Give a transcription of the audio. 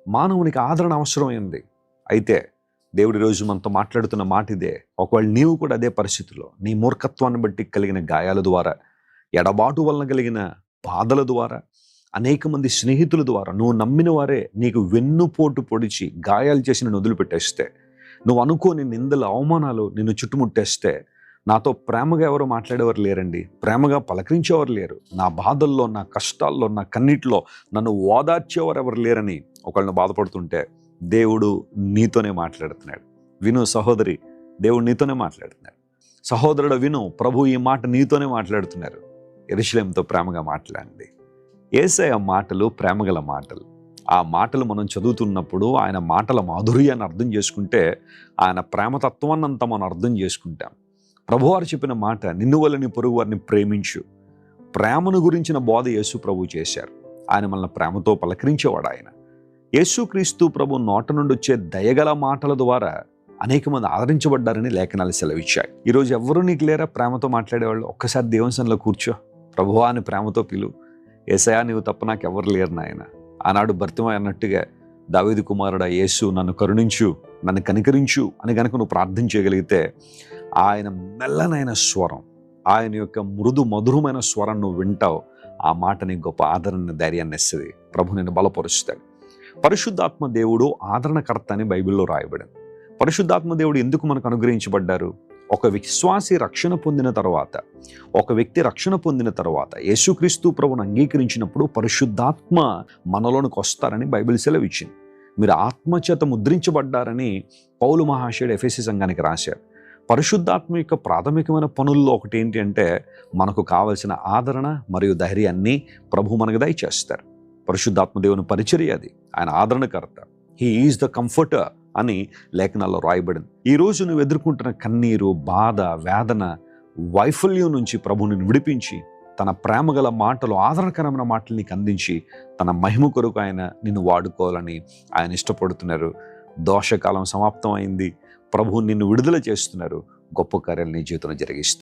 మానవునికి ఆదరణ అవసరమైంది. అయితే దేవుడి రోజు మనతో మాట్లాడుతున్న మాట ఇదే. ఒకవేళ నీవు కూడా అదే పరిస్థితిలో నీ మూర్ఖత్వాన్ని బట్టి కలిగిన గాయాల ద్వారా, ఎడబాటు వలన కలిగిన బాధల ద్వారా, అనేక మంది స్నేహితుల ద్వారా నువ్వు నమ్మిన వారే నీకు వెన్నుపోటు పొడిచి గాయాలు చేసి నిన్ను వదిలిపెట్టేస్తే, నువ్వు అనుకోని నిందలు అవమానాలు నిన్ను చుట్టుముట్టేస్తే, నాతో ప్రేమగా ఎవరు మాట్లాడేవారు లేరండి, ప్రేమగా పలకరించేవారు లేరు, నా బాధల్లో, నా కష్టాల్లో, నా కన్నీటిలో నన్ను ఓదార్చేవారు ఎవరు లేరని ఒకళ్ళని బాధపడుతుంటే దేవుడు నీతోనే మాట్లాడుతున్నాడు. విను సహోదరి, దేవుడు నీతోనే మాట్లాడుతున్నాడు. సహోదరుడు విను, ప్రభు ఈ మాట నీతోనే మాట్లాడుతున్నారు. యెరూషలేముతో ప్రేమగా మాట్లాడండి. యేసయ్య మాటలు ప్రేమగల మాటలు. ఆ మాటలు మనం చదువుతున్నప్పుడు ఆయన మాటల మాధుర్యాన్ని అర్థం చేసుకుంటే ఆయన ప్రేమతత్వాన్నంతా మనం అర్థం చేసుకుంటాం. ప్రభువారు చెప్పిన మాట, నిన్ను వల్ల నీ పొరుగు వారిని ప్రేమించు. ప్రేమను గురించిన బోధ యేసు ప్రభు చేశారు. ఆయన మనల్ని ప్రేమతో పలకరించేవాడు. ఆయన యేసుక్రీస్తు ప్రభు నోట నుండి వచ్చే దయగల మాటల ద్వారా అనేక మంది ఆదరించబడ్డారని లేఖనాలు సెలవిచ్చాయి. ఈరోజు ఎవరు నీకు లేరా ప్రేమతో మాట్లాడేవాళ్ళు? ఒక్కసారి దేవుని సన్నిధిలో కూర్చో, ప్రభువా అని ప్రేమతో పిలు. యేసయ్యా నీవు తప్ప నాకు ఎవరు లేరు నాయన. ఆనాడు భర్తిమయ్య అన్నట్టుగా దావీదు కుమారుడా యేసు నన్ను కరుణించు, నన్ను కనికరించు అని కనుక నువ్వు ప్రార్థన చేయగలిగితే ఆయన మెల్లనైన స్వరం, ఆయన యొక్క మృదు మధురమైన స్వరం నువ్వు వింటావు. ఆ మాట నీకు గొప్ప ఆదరణ, ధైర్యాన్ని ఇస్తుంది. ప్రభు నిన్ను బలపరుస్తాడు. పరిశుద్ధాత్మ దేవుడు ఆదరణకర్త అని బైబిల్లో రాయబడింది. పరిశుద్ధాత్మ దేవుడు ఎందుకు మనకు అనుగ్రహించబడ్డారు? ఒక విశ్వాసి రక్షణ పొందిన తర్వాత యేసుక్రీస్తు ప్రభువును అంగీకరించినప్పుడు పరిశుద్ధాత్మ మనలోనికి వస్తారని బైబిల్ సెలవిచ్చింది. మీరు ఆత్మచేత ముద్రించబడ్డారని పౌలు మహాశయుడు ఎఫెసీ సంఘానికి రాశారు. పరిశుద్ధాత్మ యొక్క ప్రాథమికమైన పనుల్లో ఒకటి ఏంటి అంటే, మనకు కావలసిన ఆదరణ మరియు ధైర్యాన్ని ప్రభు మనకు దయచేస్తారు. పరిశుద్ధాత్మ దేవుని పరిచర్య అది. ఆయన ఆదరణకర్త. హీ ఈజ్ ద కంఫర్టర్ అని లేఖనాల్లో రాయబడింది. ఈరోజు నువ్వు ఎదుర్కొంటున్న కన్నీరు, బాధ, వేదన, వైఫల్యం నుంచి ప్రభు నిన్ను విడిపించి తన ప్రేమగల మాటలు, ఆదరణకరమైన మాటలు నీకు అందించి తన మహిమ కొరకు ఆయన నిన్ను వాడుకోవాలని ఆయన ఇష్టపడుతున్నారు. దోషకాలం సమాప్తం అయింది. ప్రభు నిన్ను విడుదల చేస్తున్నారు. గొప్ప కార్యాలు నీ జీవితంలో జరిగిస్తారు.